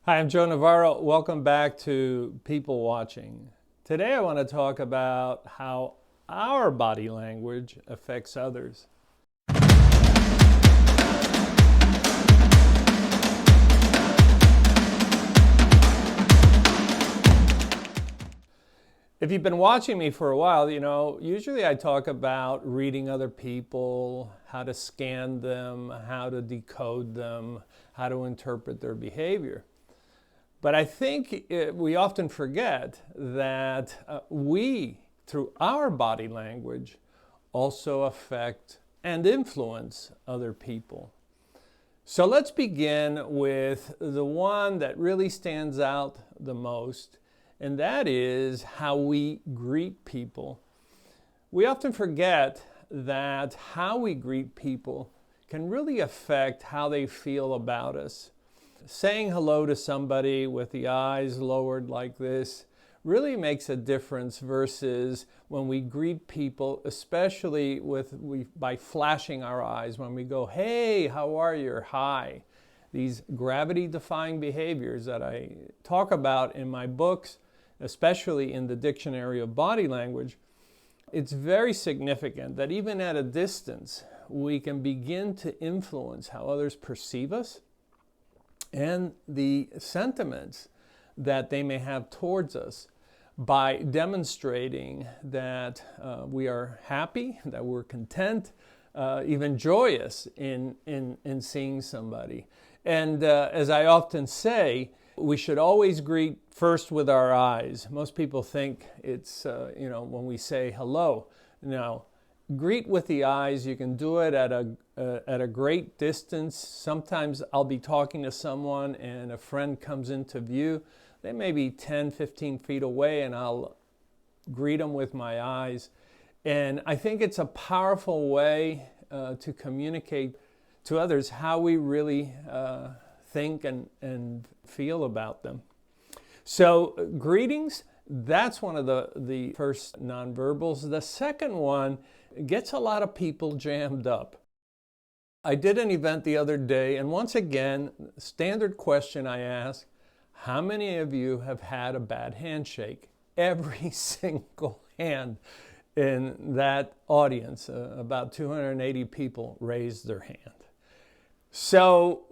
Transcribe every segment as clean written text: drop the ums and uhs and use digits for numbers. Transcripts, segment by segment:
Hi, I'm Joe Navarro. Welcome back to People Watching. Today I want to talk about how our body language affects others. If you've been watching me for a while, usually I talk about reading other people, how to scan them, how to decode them, how to interpret their behavior. But I think we often forget that we, through our body language, also affect and influence other people. So let's begin with the one that really stands out the most, and that is how we greet people. We often forget that how we greet people can really affect how they feel about us. Saying hello to somebody with the eyes lowered like this really makes a difference versus when we greet people, especially by flashing our eyes, when we go, hey, how are you, or hi. These gravity-defying behaviors that I talk about in my books, especially in the Dictionary of Body Language, it's very significant that even at a distance, we can begin to influence how others perceive us and the sentiments that they may have towards us by demonstrating that we are happy, that we're content, even joyous in seeing somebody. And as I often say, we should always greet first with our eyes. Most people think it's, when we say hello. Now, greet with the eyes. You can do it at a great distance. Sometimes I'll be talking to someone and a friend comes into view. They may be 10, 15 feet away and I'll greet them with my eyes. And I think it's a powerful way to communicate to others how we really think and feel about them. So greetings, that's one of the first nonverbals. The second one gets a lot of people jammed up. I did an event the other day, and once again, standard question I ask, how many of you have had a bad handshake? Every single hand in that audience, about 280 people, raised their hand. So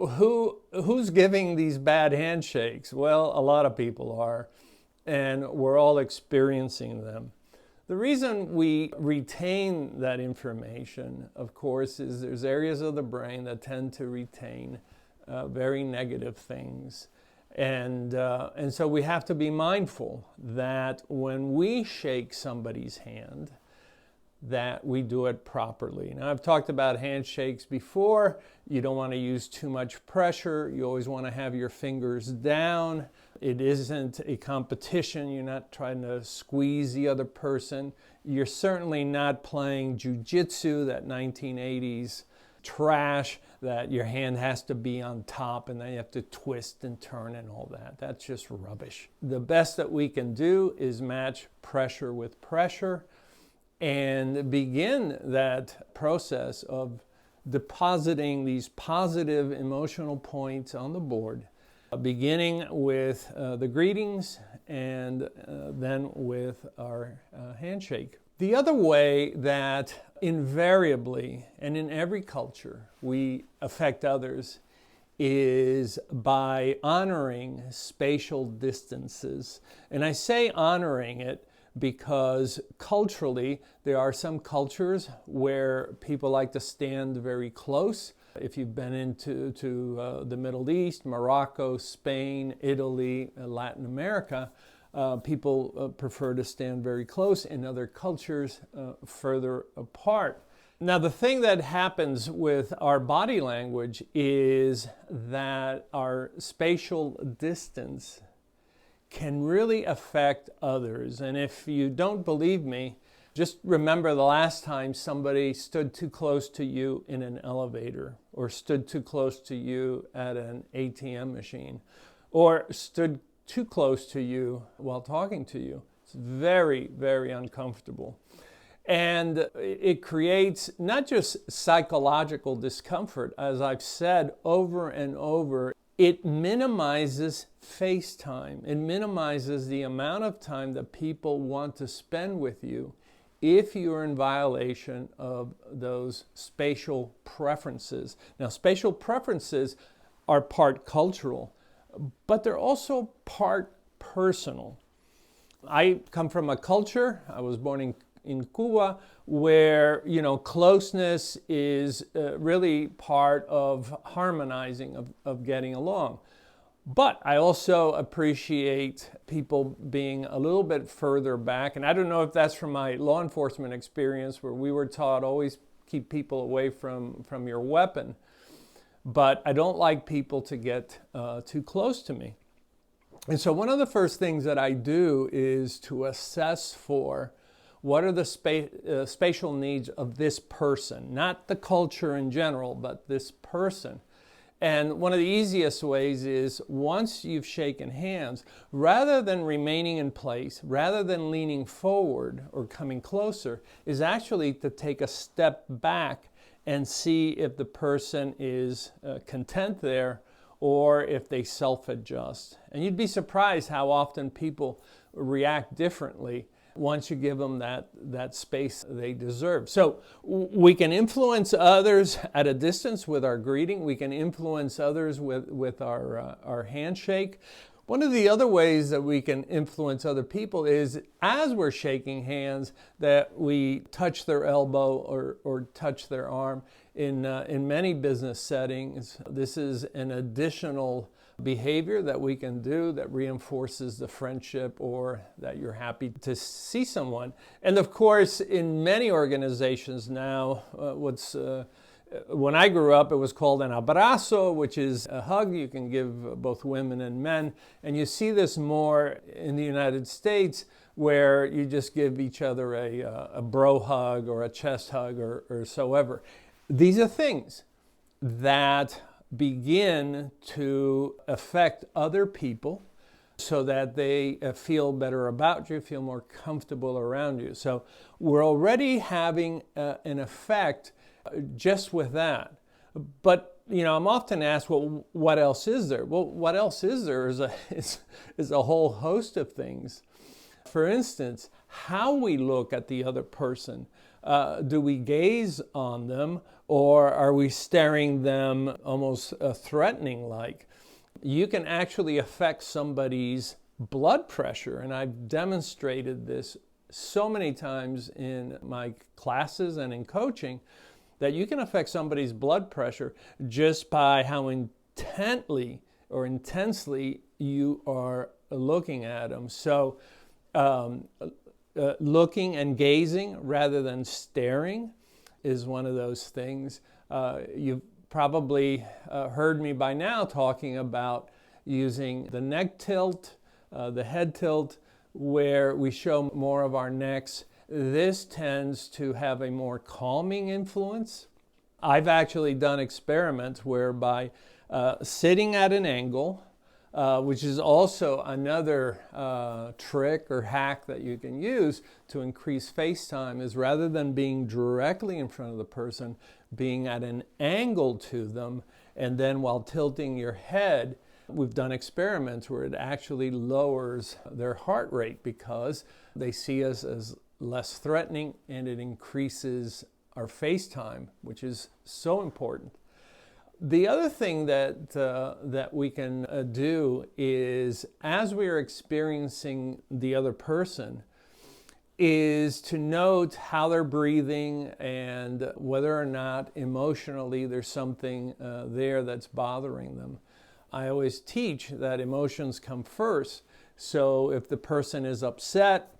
who's giving these bad handshakes? Well, a lot of people are, and we're all experiencing them. The reason we retain that information, of course, is there's areas of the brain that tend to retain very negative things. And so we have to be mindful that when we shake somebody's hand, that we do it properly. Now, I've talked about handshakes before. You don't want to use too much pressure. You always want to have your fingers down. It isn't a competition. You're not trying to squeeze the other person. You're certainly not playing jujitsu, that 1980s trash, that your hand has to be on top and then you have to twist and turn and all that. That's just rubbish. The best that we can do is match pressure with pressure and begin that process of depositing these positive emotional points on the board, beginning with the greetings and then with our handshake. The other way that invariably and in every culture we affect others is by honoring spatial distances. And I say honoring it because culturally, there are some cultures where people like to stand very close. If you've been into the Middle East, Morocco, Spain, Italy, Latin America, people prefer to stand very close. In other cultures, further apart. Now, the thing that happens with our body language is that our spatial distance can really affect others. And if you don't believe me, just remember the last time somebody stood too close to you in an elevator, or stood too close to you at an ATM machine, or stood too close to you while talking to you. It's very, very uncomfortable. And it creates not just psychological discomfort, as I've said over and over, it minimizes face time. It minimizes the amount of time that people want to spend with you if you're in violation of those spatial preferences. Now, spatial preferences are part cultural, but they're also part personal. I come from a culture, I was born in Cuba, where, closeness is really part of harmonizing, of getting along. But I also appreciate people being a little bit further back. And I don't know if that's from my law enforcement experience, where we were taught always keep people away from your weapon. But I don't like people to get too close to me. And so one of the first things that I do is to assess for what are the spatial needs of this person, not the culture in general, but this person. And one of the easiest ways is, once you've shaken hands, rather than remaining in place, rather than leaning forward or coming closer, is actually to take a step back and see if the person is content there or if they self-adjust. And you'd be surprised how often people react differently once you give them that space they deserve. So we can influence others at a distance with our greeting. We can influence others with our handshake. One of the other ways that we can influence other people is, as we're shaking hands, that we touch their elbow or touch their arm. In many business settings, this is an additional behavior that we can do that reinforces the friendship or that you're happy to see someone. And of course, in many organizations now, when I grew up, it was called an abrazo, which is a hug you can give both women and men. And you see this more in the United States, where you just give each other a bro hug or a chest hug or so ever. These are things that begin to affect other people so that they feel better about you, feel more comfortable around you. So we're already having an effect just with that. But, I'm often asked, well, what else is there? Well, what else is there is a whole host of things. For instance, how we look at the other person. Do we gaze on them, or are we staring them almost threatening-like? You can actually affect somebody's blood pressure, and I've demonstrated this so many times in my classes and in coaching, that you can affect somebody's blood pressure just by how intently or intensely you are looking at them. So looking and gazing rather than staring is one of those things. You've probably heard me by now talking about using the neck tilt, the head tilt, where we show more of our necks. This tends to have a more calming influence. I've actually done experiments whereby sitting at an angle, which is also another trick or hack that you can use to increase face time, is rather than being directly in front of the person, being at an angle to them, and then while tilting your head, we've done experiments where it actually lowers their heart rate because they see us as less threatening, and it increases our face time, which is so important. The other thing that we can do is, as we are experiencing the other person, is to note how they're breathing and whether or not emotionally there's something there that's bothering them. I always teach that emotions come first. So if the person is upset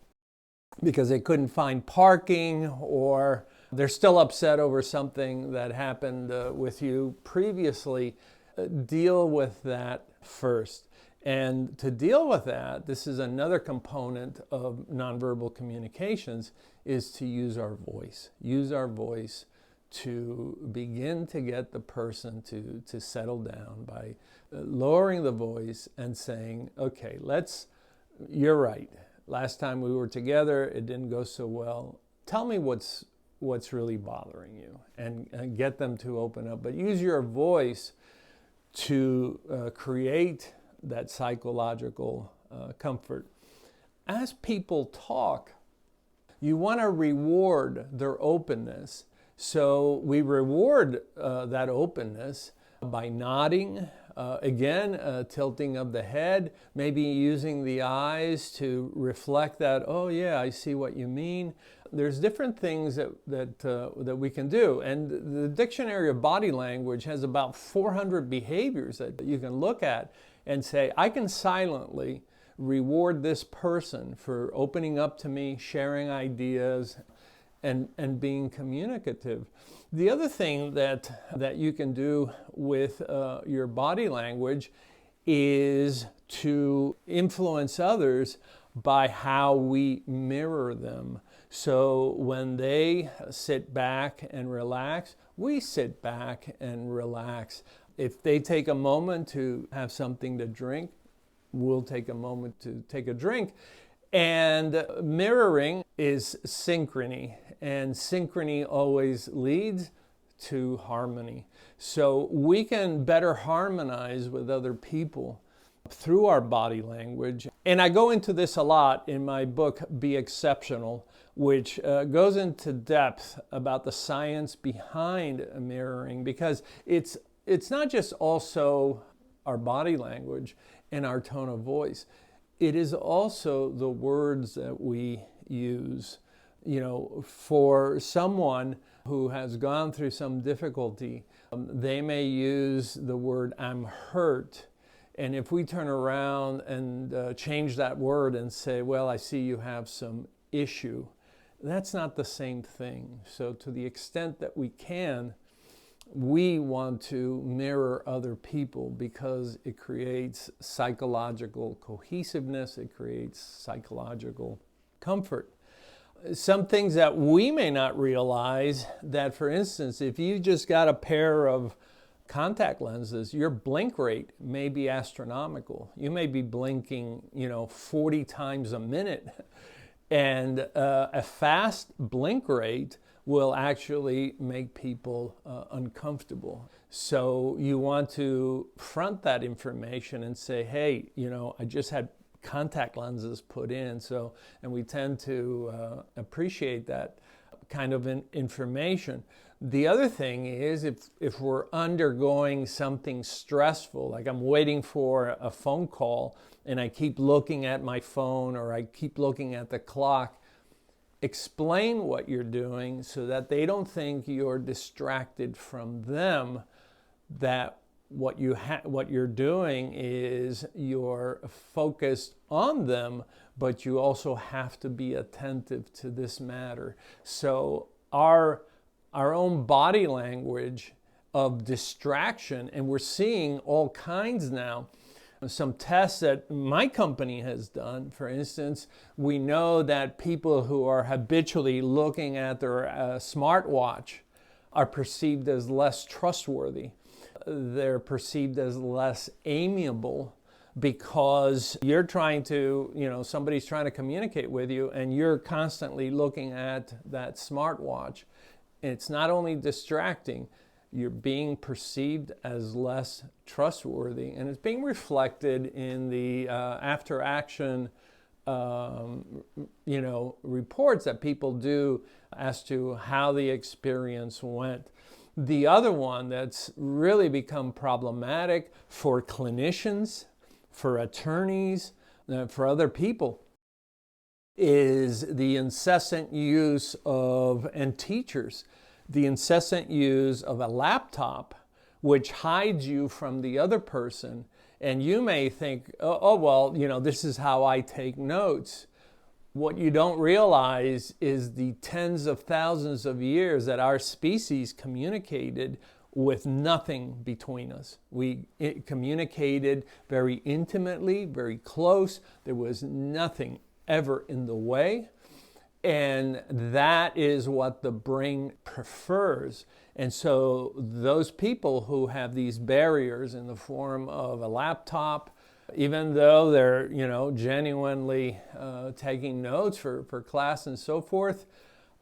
because they couldn't find parking, or they're still upset over something that happened with you previously, deal with that first. And to deal with that, this is another component of nonverbal communications, is to use our voice. Use our voice to begin to get the person to settle down by lowering the voice and saying, okay, you're right. Last time we were together, it didn't go so well. Tell me what's really bothering you, and get them to open up. But use your voice to create that psychological comfort. As people talk, you want to reward their openness. So we reward that openness by nodding, tilting of the head, maybe using the eyes to reflect that, oh yeah, I see what you mean. There's different things that we can do. And the Dictionary of Body Language has about 400 behaviors that you can look at and say, I can silently reward this person for opening up to me, sharing ideas, and being communicative. The other thing that you can do with your body language is to influence others by how we mirror them. So when they sit back and relax, we sit back and relax. If they take a moment to have something to drink, we'll take a moment to take a drink. And mirroring is synchrony, and synchrony always leads to harmony. So we can better harmonize with other people through our body language. And I go into this a lot in my book, Be Exceptional, which goes into depth about the science behind mirroring, because it's not just also our body language and our tone of voice. It is also the words that we use. You know, for someone who has gone through some difficulty, they may use the word "I'm hurt." And if we turn around and change that word and say, well, I see you have some issue, that's not the same thing. So to the extent that we can, we want to mirror other people because it creates psychological cohesiveness, it creates psychological comfort. Some things that we may not realize, that for instance, if you just got a pair of contact lenses, your blink rate may be astronomical. You may be blinking, 40 times a minute. And a fast blink rate will actually make people uncomfortable. So you want to front that information and say, hey, I just had contact lenses put in. And we tend to appreciate that kind of information. The other thing is if we're undergoing something stressful, like I'm waiting for a phone call and I keep looking at my phone or I keep looking at the clock, explain what you're doing so that they don't think you're distracted from them, that what you're doing is you're focused on them, but you also have to be attentive to this matter. So our own body language of distraction, and we're seeing all kinds now. Some tests that my company has done, for instance, we know that people who are habitually looking at their smartwatch are perceived as less trustworthy. They're perceived as less amiable because you're trying to, somebody's trying to communicate with you and you're constantly looking at that smartwatch. And it's not only distracting, you're being perceived as less trustworthy, and it's being reflected in the after-action, reports that people do as to how the experience went. The other one that's really become problematic for clinicians, for attorneys, for other people, is the incessant use of, and teachers, the incessant use of a laptop, which hides you from the other person. And you may think, this is how I take notes. What you don't realize is the tens of thousands of years that our species communicated with nothing between us. We communicated very intimately, very close. There was nothing ever in the way. And that is what the brain prefers. And so those people who have these barriers in the form of a laptop, even though they're, genuinely taking notes for class and so forth,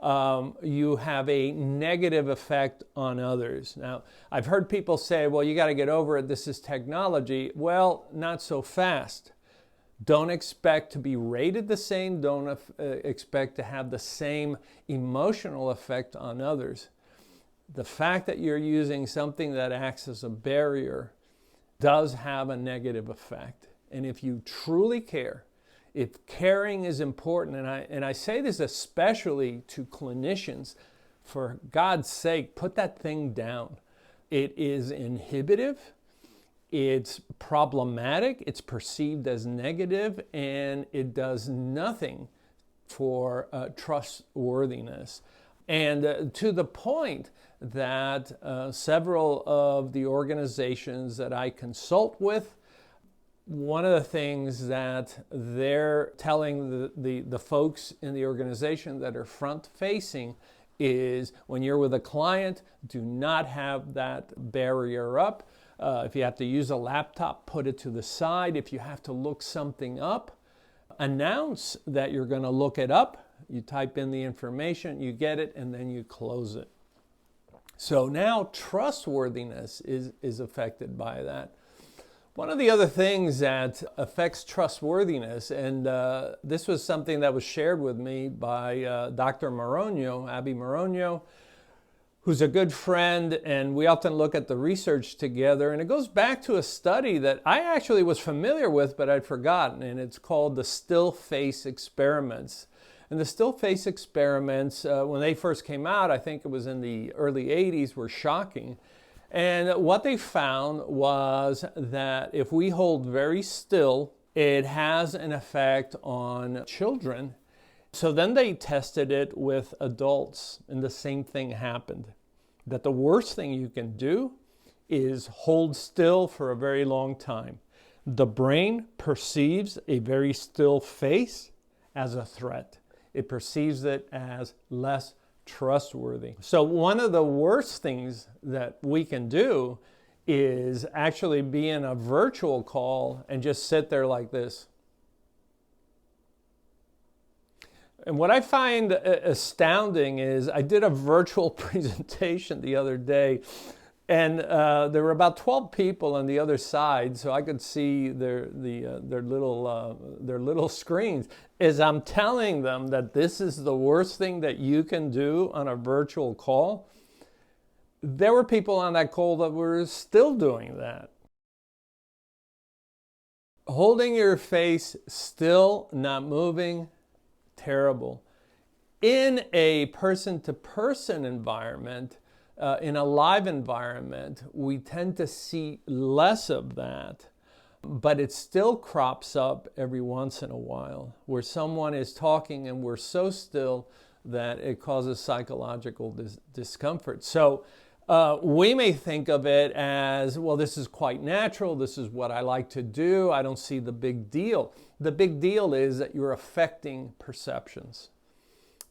you have a negative effect on others. Now, I've heard people say, well, you got to get over it. This is technology. Well, not so fast. Don't expect to be rated the same. Don't expect to have the same emotional effect on others. The fact that you're using something that acts as a barrier does have a negative effect. And if you truly care, if caring is important, and I say this especially to clinicians, for God's sake, put that thing down. It is inhibitive, it's problematic, it's perceived as negative, and it does nothing for trustworthiness. And to the point that several of the organizations that I consult with, one of the things that they're telling the folks in the organization that are front-facing is when you're with a client, do not have that barrier up. If you have to use a laptop, put it to the side. If you have to look something up, announce that you're going to look it up. You type in the information, you get it, and then you close it. So now trustworthiness is affected by that. One of the other things that affects trustworthiness, and this was something that was shared with me by Dr. Moronio, Abby Moronio, who's a good friend, and we often look at the research together, and it goes back to a study that I actually was familiar with, but I'd forgotten, and it's called the still face experiments. And the still face experiments, when they first came out, I think it was in the early 80s, were shocking. And what they found was that if we hold very still, it has an effect on children. So then they tested it with adults, and the same thing happened. That the worst thing you can do is hold still for a very long time. The brain perceives a very still face as a threat. It perceives it as less trustworthy. So one of the worst things that we can do is actually be in a virtual call and just sit there like this. And what I find astounding is I did a virtual presentation the other day, and there were about 12 people on the other side, so I could see their little screens. As I'm telling them that this is the worst thing that you can do on a virtual call, there were people on that call that were still doing that. Holding your face still, not moving, terrible. In a person-to-person environment, in a live environment, we tend to see less of that, but it still crops up every once in a while where someone is talking and we're so still that it causes psychological discomfort. So we may think of it as, well, this is quite natural. This is what I like to do. I don't see the big deal. The big deal is that you're affecting perceptions.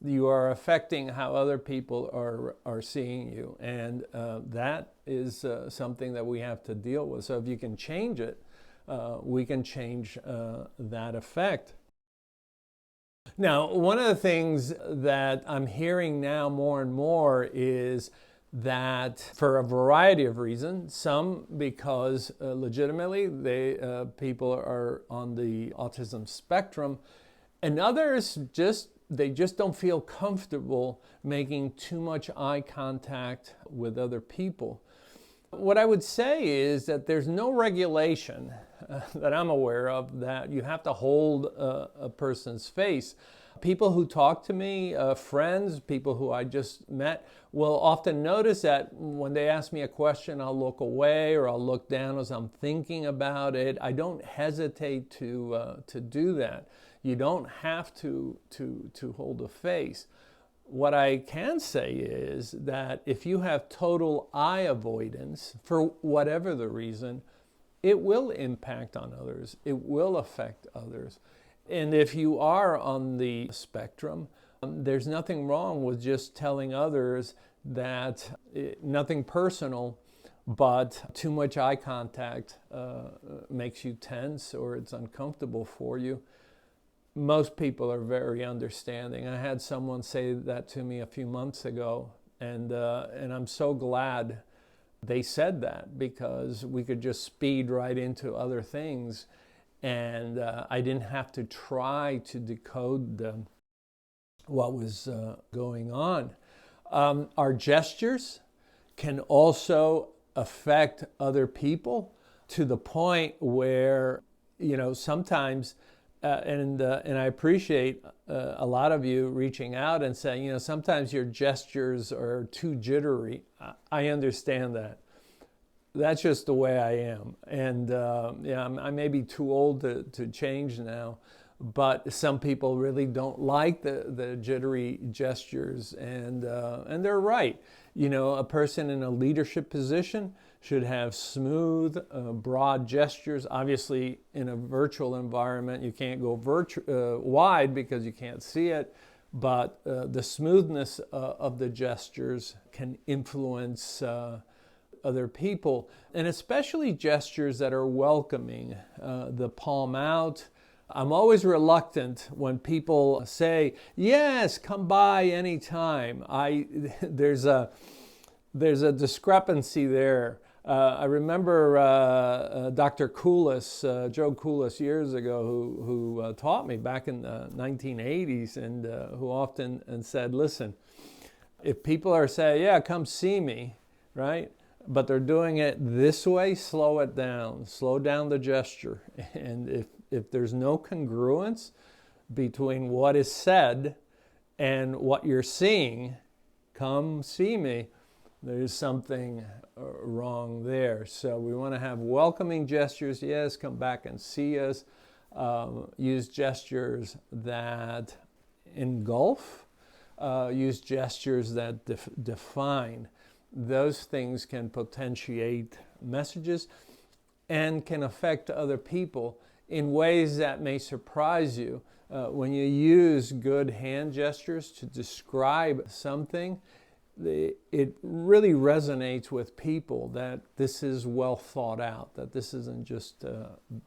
You are affecting how other people are seeing you. And that is something that we have to deal with. So if you can change it, we can change that effect. Now, one of the things that I'm hearing now more and more is that for a variety of reasons, some because legitimately people are on the autism spectrum, and others they just don't feel comfortable making too much eye contact with other people. What I would say is that there's no regulation that I'm aware of that you have to hold a person's face. People who talk to me, friends, people who I just met, will often notice that when they ask me a question, I'll look away or I'll look down as I'm thinking about it. I don't hesitate to do that. You don't have to hold a face. What I can say is that if you have total eye avoidance, for whatever the reason, it will impact on others. It will affect others. And if you are on the spectrum, there's nothing wrong with just telling others that nothing personal, but too much eye contact makes you tense or it's uncomfortable for you. most people are very understanding. I had someone say that to me a few months ago, and I'm so glad they said that, because we could just speed right into other things, and I didn't have to try to decode what was going on. Our gestures can also affect other people to the point where, sometimes, and I appreciate a lot of you reaching out and saying, sometimes your gestures are too jittery. I understand that. That's just the way I am. And I may be too old to change now, but some people really don't like the jittery gestures, and they're right. A person in a leadership position should have smooth, broad gestures. Obviously, in a virtual environment, you can't go wide because you can't see it, but the smoothness of the gestures can influence other people, and especially gestures that are welcoming. The palm out. I'm always reluctant when people say, yes, come by anytime. There's a discrepancy there. I remember Dr. Koulis, Joe Koulis, years ago, who taught me back in the 1980s, and who often said, listen, if people are saying, yeah, come see me, right? But they're doing it this way, slow it down. Slow down the gesture. And if there's no congruence between what is said and what you're seeing, come see me, there's something wrong there. So we want to have welcoming gestures. Yes, come back and see us. Use gestures that engulf. Use gestures that define. Those things can potentiate messages and can affect other people in ways that may surprise you. When you use good hand gestures to describe something, it really resonates with people that this is well thought out, that this isn't just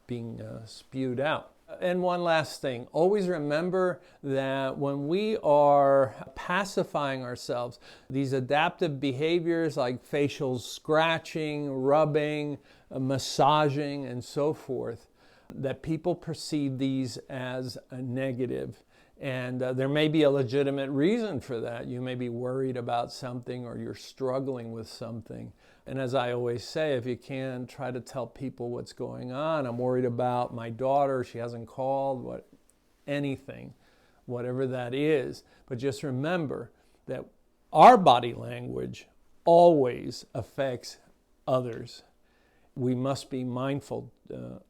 being spewed out. And one last thing, always remember that when we are pacifying ourselves, these adaptive behaviors like facial scratching, rubbing, massaging, and so forth, that people perceive these as a negative. And there may be a legitimate reason for that. You may be worried about something, or you're struggling with something. And as I always say, if you can, try to tell people what's going on. I'm worried about my daughter. She hasn't called. Anything, whatever that is. But just remember that our body language always affects others. We must be mindful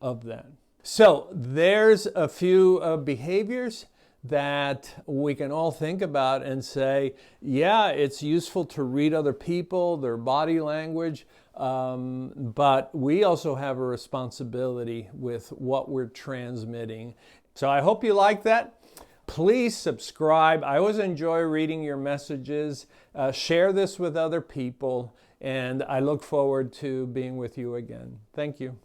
of that. So there's a few behaviors that we can all think about and say, yeah, it's useful to read other people, their body language, but we also have a responsibility with what we're transmitting. So I hope you like that. Please subscribe. I always enjoy reading your messages. Share this with other people, and I look forward to being with you again. Thank you.